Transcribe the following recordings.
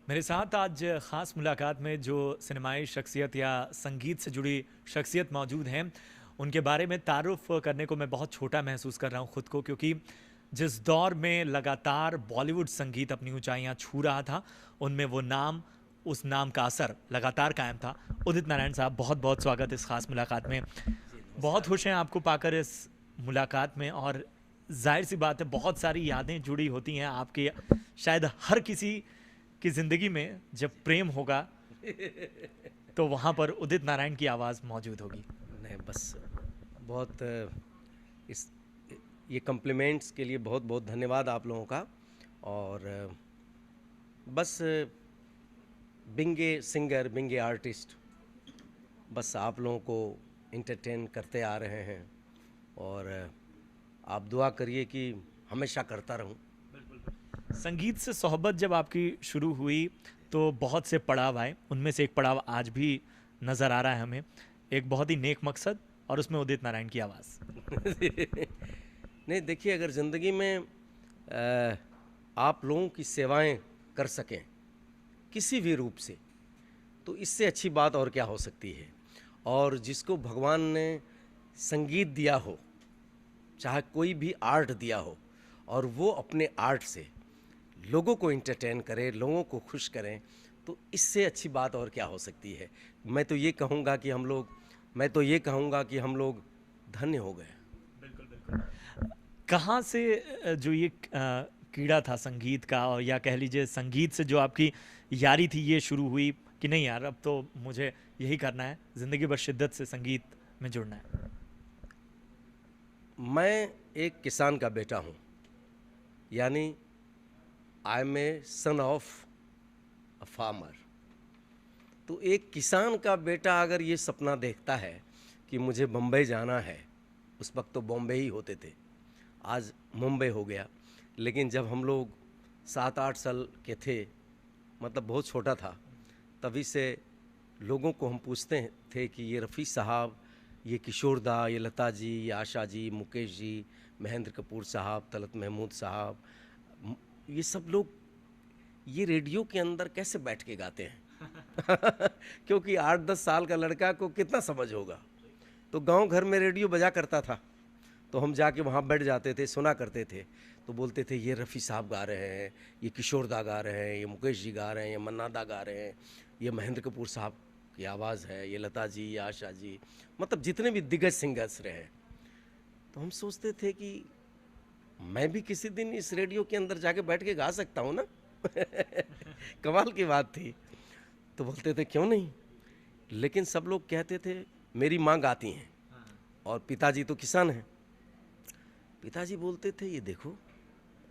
मेरे साथ आज ख़ास मुलाकात में जो सिनेमाई शख्सियत या संगीत से जुड़ी शख्सियत मौजूद हैं, उनके बारे में तारुफ़ करने को मैं बहुत छोटा महसूस कर रहा हूँ ख़ुद को, क्योंकि जिस दौर में लगातार बॉलीवुड संगीत अपनी ऊंचाइयां छू रहा था, उनमें वो नाम, उस नाम का असर लगातार कायम था। उदित नारायण साहब, बहुत बहुत स्वागत इस खास मुलाकात में। जी, बहुत नमस्कार। खुश हैं आपको पाकर इस मुलाकात में, और जाहिर सी बात है बहुत सारी यादें जुड़ी होती हैं आपकी। शायद हर किसी की ज़िंदगी में जब प्रेम होगा तो वहाँ पर उदित नारायण की आवाज़ मौजूद होगी। नहीं, बस बहुत इस ये कॉम्प्लीमेंट्स के लिए बहुत-बहुत धन्यवाद आप लोगों का। और बस being a singer, being a artist, बस आप लोगों को एंटरटेन करते आ रहे हैं। और आप दुआ करिए कि हमेशा करता रहूं। संगीत से सोहबत जब आपकी शुरू हुई तो बहुत से पड़ाव आए, उनमें से एक पड़ाव आज भी नज़र आ रहा है हमें, एक बहुत ही नेक मकसद और उसमें उदित नारायण की आवाज़। नहीं, देखिए, अगर ज़िंदगी में आप लोगों की सेवाएं कर सकें किसी भी रूप से, तो इससे अच्छी बात और क्या हो सकती है। और जिसको भगवान ने संगीत दिया हो, चाहे कोई भी आर्ट दिया हो, और वो अपने आर्ट से लोगों को एंटरटेन करें, लोगों को खुश करें, तो इससे अच्छी बात और क्या हो सकती है। मैं तो ये कहूँगा कि हम लोग धन्य हो गए। बिल्कुल बिल्कुल। कहाँ से जो ये कीड़ा था संगीत का, और या कह लीजिए संगीत से जो आपकी यारी थी, ये शुरू हुई कि नहीं यार अब तो मुझे यही करना है, ज़िंदगी भर शिद्दत से संगीत में जुड़ना है? मैं एक किसान का बेटा हूँ, यानी I am a son of a farmer. तो एक किसान का बेटा अगर ये सपना देखता है कि मुझे बम्बई जाना है, उस वक्त तो बॉम्बे ही होते थे, आज मुंबई हो गया। लेकिन जब हम लोग 7-8 साल के थे, मतलब बहुत छोटा था, तभी से लोगों को हम पूछते थे कि ये रफ़ी साहब, ये किशोर दा, ये लता जी, ये आशा जी, मुकेश जी, महेंद्र कपूर साहब, तलत महमूद साहब, ये सब लोग ये रेडियो के अंदर कैसे बैठ के गाते हैं। क्योंकि 8-10 साल का लड़का को कितना समझ होगा। तो गांव घर में रेडियो बजा करता था, तो हम जाके वहाँ बैठ जाते थे, सुना करते थे। तो बोलते थे ये रफ़ी साहब गा रहे हैं, ये किशोर दा गा रहे हैं, ये मुकेश जी गा रहे हैं, ये मन्ना दा गा रहे हैं, ये महेंद्र कपूर साहब की आवाज़ है, ये लता जी, ये आशा जी, मतलब जितने भी दिग्गज सिंगर्स रहे। तो हम सोचते थे कि मैं भी किसी दिन इस रेडियो के अंदर जाके बैठ के गा सकता हूँ ना। कमाल की बात थी। तो बोलते थे क्यों नहीं। लेकिन सब लोग कहते थे मेरी माँ गाती हैं और पिताजी तो किसान हैं। पिताजी बोलते थे ये देखो,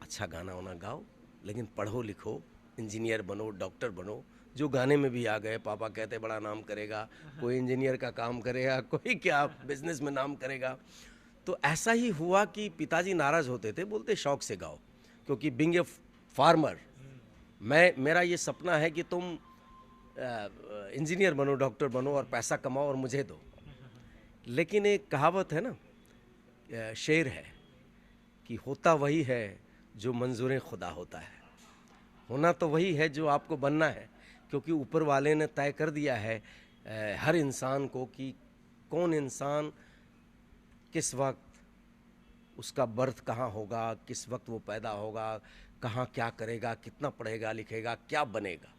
अच्छा गाना वाना गाओ, लेकिन पढ़ो लिखो, इंजीनियर बनो, डॉक्टर बनो। जो गाने में भी आ गए, पापा कहते बड़ा नाम करेगा, कोई इंजीनियर का काम करेगा, कोई क्या बिजनेस में नाम करेगा। तो ऐसा ही हुआ कि पिताजी नाराज़ होते थे, बोलते शौक से गाओ, क्योंकि बीइंग ए फार्मर, मेरा ये सपना है कि तुम इंजीनियर बनो, डॉक्टर बनो और पैसा कमाओ और मुझे दो। लेकिन एक कहावत है ना, शेर है कि होता वही है जो मंजूर खुदा होता है। होना तो वही है जो आपको बनना है, क्योंकि ऊपर वाले ने तय कर दिया है हर इंसान को कि कौन इंसान किस वक्त, उसका बर्थ कहाँ होगा, किस वक्त वो पैदा होगा, कहाँ क्या करेगा, कितना पढ़ेगा लिखेगा, क्या बनेगा।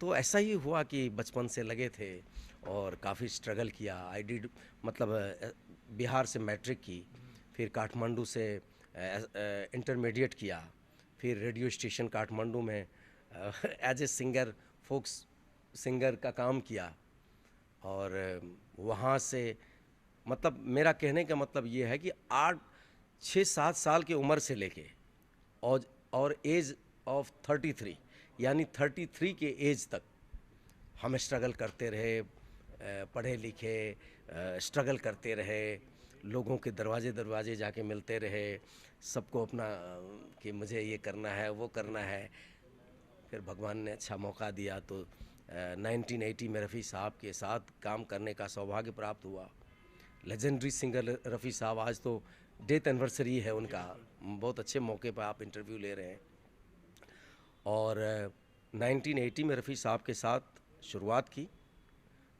तो ऐसा ही हुआ कि बचपन से लगे थे और काफ़ी स्ट्रगल किया। आई डिड, मतलब बिहार से मैट्रिक की, फिर काठमांडू से इंटरमीडिएट किया, फिर रेडियो स्टेशन काठमांडू में as a singer, folks singer का काम किया। और वहाँ से, मतलब मेरा कहने का मतलब ये है कि 6-7 साल की उम्र से लेके और एज ऑफ 33, यानी 33 के एज तक हम स्ट्रगल करते रहे, पढ़े लिखे, स्ट्रगल करते रहे, लोगों के दरवाजे दरवाजे जाके मिलते रहे, सबको अपना कि मुझे ये करना है, वो करना है। फिर भगवान ने अच्छा मौका दिया तो 1980 में रफ़ी साहब के साथ काम करने का सौभाग्य प्राप्त हुआ। लेजेंडरी सिंगर रफ़ी साहब आज तो डेथ एनिवर्सरी है उनका, बहुत अच्छे मौके पर आप इंटरव्यू ले रहे हैं। और 1980 में रफ़ी साहब के साथ शुरुआत की।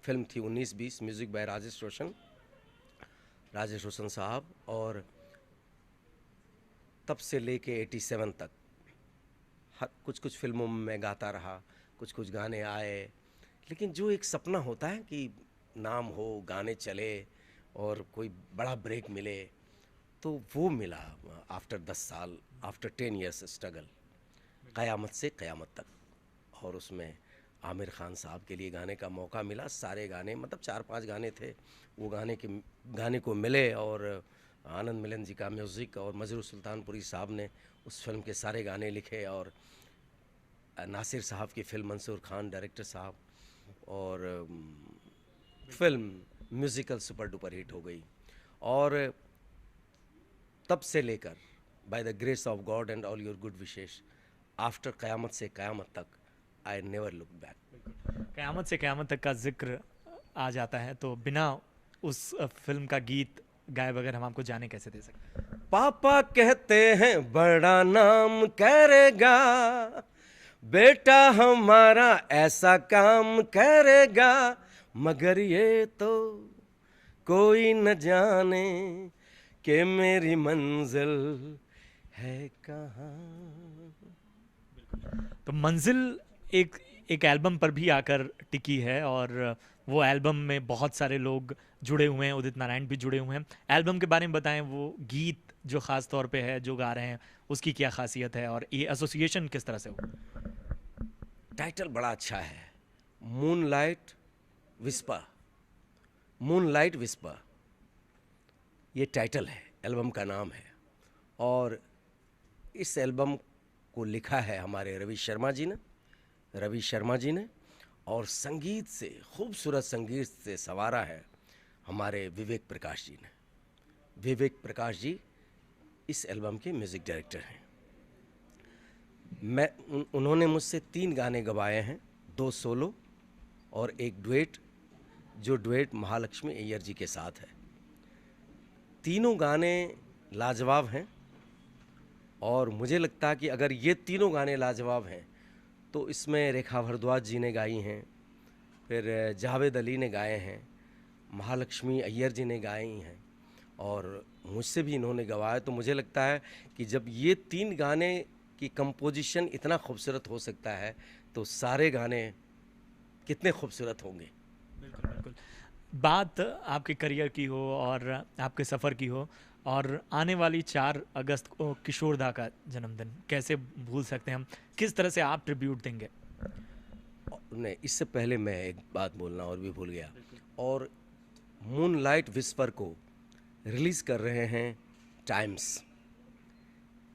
फिल्म थी 19-20, म्यूज़िक बाय राजेश रोशन साहब। और तब से लेके 87 तक हर कुछ फिल्मों में मैं गाता रहा, कुछ गाने आए। लेकिन जो एक सपना होता है कि नाम हो, गाने चले और कोई बड़ा ब्रेक मिले, तो वो मिला आफ्टर 10 साल, आफ्टर 10 ईयर्स स्ट्रगल, क़यामत से क़यामत तक। और उसमें आमिर खान साहब के लिए गाने का मौका मिला। सारे गाने, मतलब 4-5 गाने थे, वो गाने को मिले। और आनंद मिलन जी का म्यूज़िक और मजरू सुल्तानपुरी साहब ने उस फिल्म के सारे गाने लिखे। और नासिर साहब की फिल्म, मंसूर खान डायरेक्टर साहब, और film musical super duper hit हो गई। और तब से लेकर by the grace of God and all your good wishes, after Qayamat Se क़यामत तक, आई नेवर लुक बैक। क़यामत से क़यामत तक का जिक्र आ जाता है तो बिना उस फिल्म का गीत गाए बगैर हम आपको जाने कैसे दे सकते हैं? पापा कहते हैं बड़ा नाम करेगा, बेटा हमारा ऐसा काम करेगा, मगर ये तो कोई न जाने कि मेरी मंजिल है कहाँ। तो मंजिल एक एल्बम पर भी आकर टिकी है और वो एल्बम में बहुत सारे लोग जुड़े हुए हैं, उदित नारायण भी जुड़े हुए हैं। एल्बम के बारे में बताएं, वो गीत जो ख़ास तौर पे है, जो गा रहे हैं, उसकी क्या खासियत है और ये एसोसिएशन किस तरह से हो? टाइटल बड़ा अच्छा है, मूनलाइट विस्पर। मूनलाइट विस्पर ये टाइटल है, एल्बम का नाम है। और इस एल्बम को लिखा है हमारे रवि शर्मा जी ने, और संगीत से, खूबसूरत संगीत से संवारा है हमारे विवेक प्रकाश जी ने। विवेक प्रकाश जी इस एल्बम के म्यूज़िक डायरेक्टर हैं। उन्होंने मुझसे 3 गाने गवाए हैं, 2 सोलो और 1 डुएट, जो डुएट महालक्ष्मी अय्यर जी के साथ है। तीनों गाने लाजवाब हैं। और मुझे लगता है कि अगर ये तीनों गाने लाजवाब हैं तो इसमें रेखा भारद्वाज जी ने गाई हैं, फिर जावेद अली ने गाए हैं, महालक्ष्मी अय्यर जी ने गाई हैं, और मुझसे भी इन्होंने गवाया। तो मुझे लगता है कि जब ये 3 गाने की कंपोजिशन इतना खूबसूरत हो सकता है तो सारे गाने कितने खूबसूरत होंगे। बिल्कुल बिल्कुल। बात आपके करियर की हो और आपके सफ़र की हो, और आने वाली 4 अगस्त को किशोर दा का जन्मदिन, कैसे भूल सकते हैं हम? किस तरह से आप ट्रिब्यूट देंगे? नहीं, इससे पहले मैं एक बात बोलना और भी भूल गया। और मूनलाइट विस्पर को रिलीज़ कर रहे हैं टाइम्स।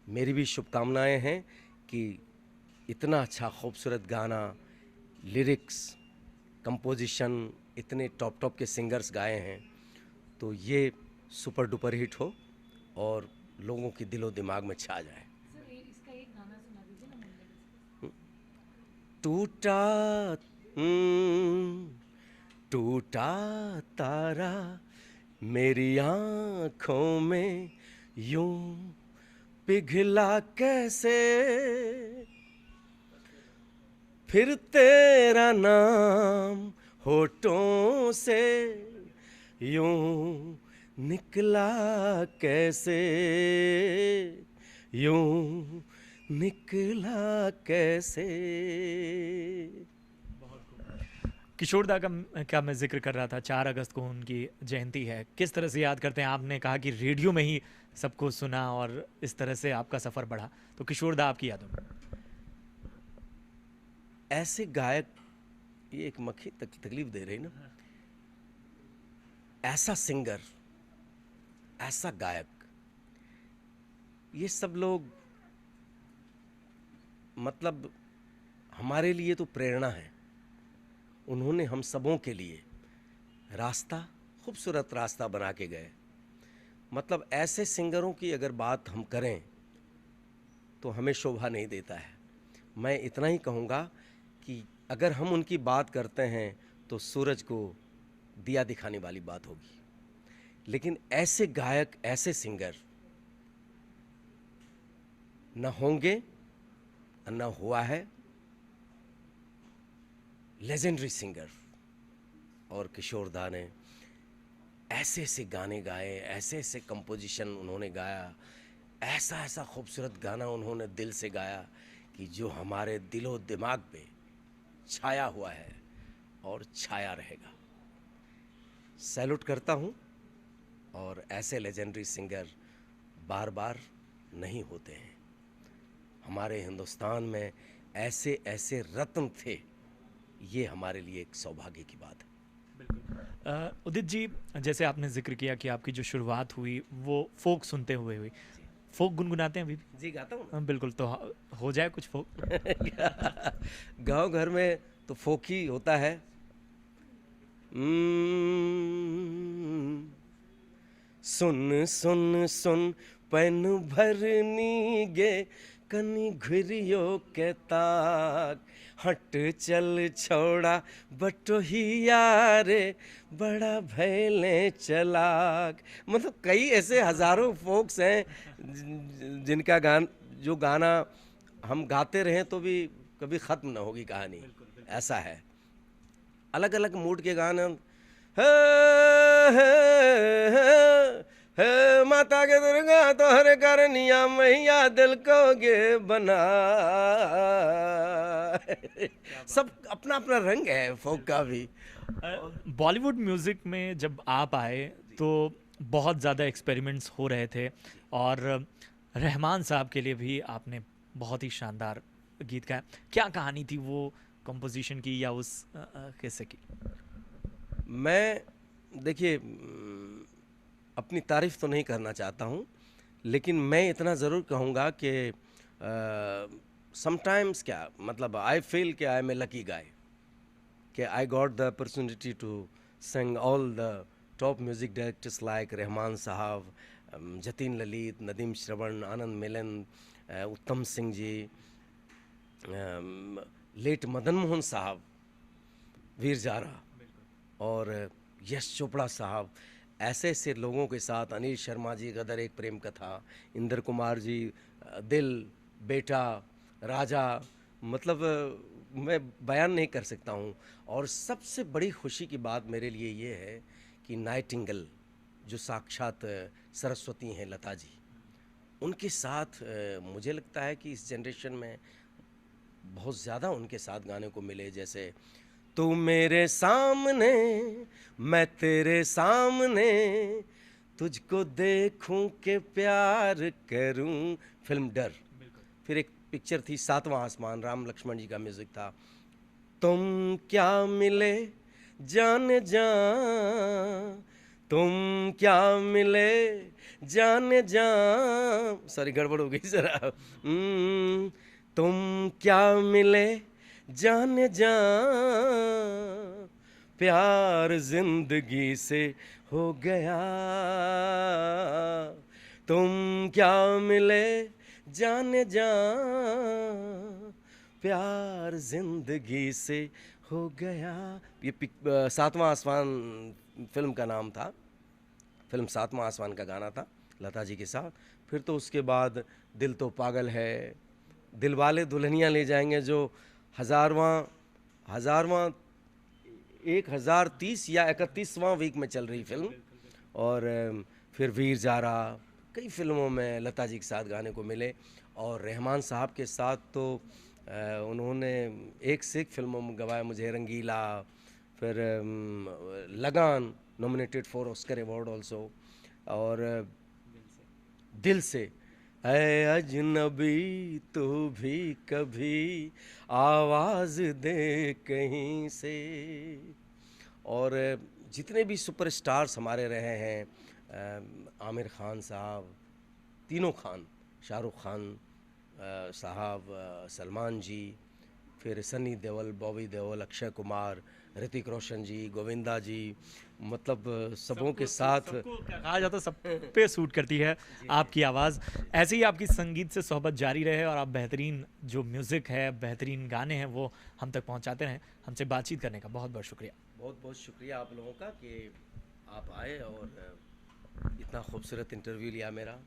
मेरी भी शुभकामनाएं हैं कि इतना अच्छा खूबसूरत गाना, लिरिक्स, कंपोजिशन, इतने टॉप के सिंगर्स गाए हैं, तो ये सुपर डुपर हिट हो और लोगों की दिलो दिमाग में छा जाए। सर इसका एक गाना सुना दीजिए ना मंडली से। टूटा तारा मेरी आँखों में यूं पिघला कैसे, फिर तेरा नाम होठों से यूं निकला कैसे, यूं निकला कैसे। किशोर दा का मैं जिक्र कर रहा था, 4 अगस्त को उनकी जयंती है। किस तरह से याद करते हैं? आपने कहा कि रेडियो में ही सबको सुना और इस तरह से आपका सफ़र बढ़ा, तो किशोर दा आपकी यादों में? ऐसे गायक, ये एक मक्खी तकलीफ दे रही ना, ऐसा सिंगर, ऐसा गायक, ये सब लोग मतलब हमारे लिए तो प्रेरणा है। उन्होंने हम सबों के लिए रास्ता, खूबसूरत रास्ता बना के गए। मतलब ऐसे सिंगरों की अगर बात हम करें तो हमें शोभा नहीं देता है। मैं इतना ही कहूँगा कि अगर हम उनकी बात करते हैं तो सूरज को दिया दिखाने वाली बात होगी। लेकिन ऐसे गायक, ऐसे सिंगर न होंगे, न हुआ है। लेजेंडरी सिंगर और किशोर दा ने ऐसे ऐसे गाने गाए, ऐसे ऐसे कंपोजिशन उन्होंने गाया, ऐसा ऐसा खूबसूरत गाना उन्होंने दिल से गाया कि जो हमारे दिलो दिमाग पे छाया हुआ है और छाया रहेगा। सैल्यूट करता हूँ। और ऐसे लेजेंडरी सिंगर बार बार नहीं होते हैं। हमारे हिंदुस्तान में ऐसे ऐसे रत्न थे, ये हमारे लिए एक सौभाग्य की बात है। उदित जी, जैसे आपने जिक्र किया कि आपकी जो शुरुआत हुई वो फोक सुनते हुए हुई। फोक गुनगुनाते हैं अभी भी? जी गाता हूँ हाँ, बिल्कुल, तो हो जाए कुछ फोक। गांव घर में तो फोक ही होता है। सुन सुन सुन पैन भरनी गे, कनी घुरियो के ताक, हट चल छोड़ा बटोहिया रे, बड़ा भैले चलाक। मतलब कई ऐसे हजारों फोक्स हैं जिनका जो गाना हम गाते रहें तो भी कभी ख़त्म ना होगी कहानी। ऐसा है। अलग अलग मूड के गाने। हे, हे, हे माता के दुर्गा तोहरे करनिया मैया दिल को गे बना। सब अपना अपना रंग है फोक का भी। बॉलीवुड म्यूज़िक में जब आप आए तो बहुत ज़्यादा एक्सपेरिमेंट्स हो रहे थे, और रहमान साहब के लिए भी आपने बहुत ही शानदार गीत गाया। क्या कहानी थी वो कंपोजिशन की या उस किस्से की? मैं देखिए अपनी तारीफ तो नहीं करना चाहता हूँ, लेकिन मैं इतना ज़रूर कहूँगा कि समटाइम्स क्या मतलब आई फील कि आई एम ए लकी गाय, कि I got the opportunity to sing all the top music directors like Rahman sahab, Jatin Lalit, Nadeem Shravan, Anand Milan, Uttam Singh ji, late Madan Mohan sahab, Veer Zara, और यश चोपड़ा साहब। ऐसे ऐसे लोगों के साथ, अनिल शर्मा जी, गदर एक प्रेम कथा, इंद्र कुमार जी, दिल, बेटा, राजा, मतलब मैं बयान नहीं कर सकता हूँ। और सबसे बड़ी खुशी की बात मेरे लिए ये है कि नाइटिंगेल जो साक्षात सरस्वती हैं, लता जी, उनके साथ मुझे लगता है कि इस जनरेशन में बहुत ज़्यादा उनके साथ गाने को मिले। जैसे तू मेरे सामने मैं तेरे सामने, तुझको देखूं के प्यार करूं, फिल्म डर। फिर एक पिक्चर थी सातवां आसमान, राम लक्ष्मण जी का म्यूजिक था। तुम क्या मिले जाने जा, तुम क्या मिले जाने जा, सॉरी गड़बड़ हो गई जरा। तुम क्या मिले जाने जा, प्यार जिंदगी से हो गया। तुम क्या मिले जाने जा, प्यार जिंदगी से हो गया। ये सातवां आसमान फिल्म का नाम था। फिल्म सातवां आसमान का गाना था लता जी के साथ। फिर तो उसके बाद दिल तो पागल है, दिलवाले दुल्हनिया ले जाएंगे जो हज़ारवां 1030 या 31वां वीक में चल रही फिल्म। और फिर वीर जारा, कई फिल्मों में लता जी के साथ गाने को मिले। और रहमान साहब के साथ तो उन्होंने एक से एक फिल्मों में गवाया मुझे, रंगीला, फिर लगान, nominated for Oscar award also, और दिल से, ऐ अजनबी तू भी कभी आवाज़ दे कहीं से। और जितने भी सुपरस्टार्स हमारे रहे हैं, आमिर खान साहब, तीनों खान, शाहरुख खान साहब, सलमान जी, फिर सनी देओल, बॉबी देओल, अक्षय कुमार, ऋतिक रोशन जी, गोविंदा जी, मतलब सबों के साथ कहा जाता सब पे सूट करती है आपकी आवाज़। ऐसे ही आपकी संगीत से सोहबत जारी रहे और आप बेहतरीन जो म्यूज़िक है, बेहतरीन गाने हैं वो हम तक पहुंचाते रहें। हमसे बातचीत करने का बहुत बहुत शुक्रिया। बहुत बहुत शुक्रिया आप लोगों का कि आप आए और इतना खूबसूरत इंटरव्यू लिया मेरा।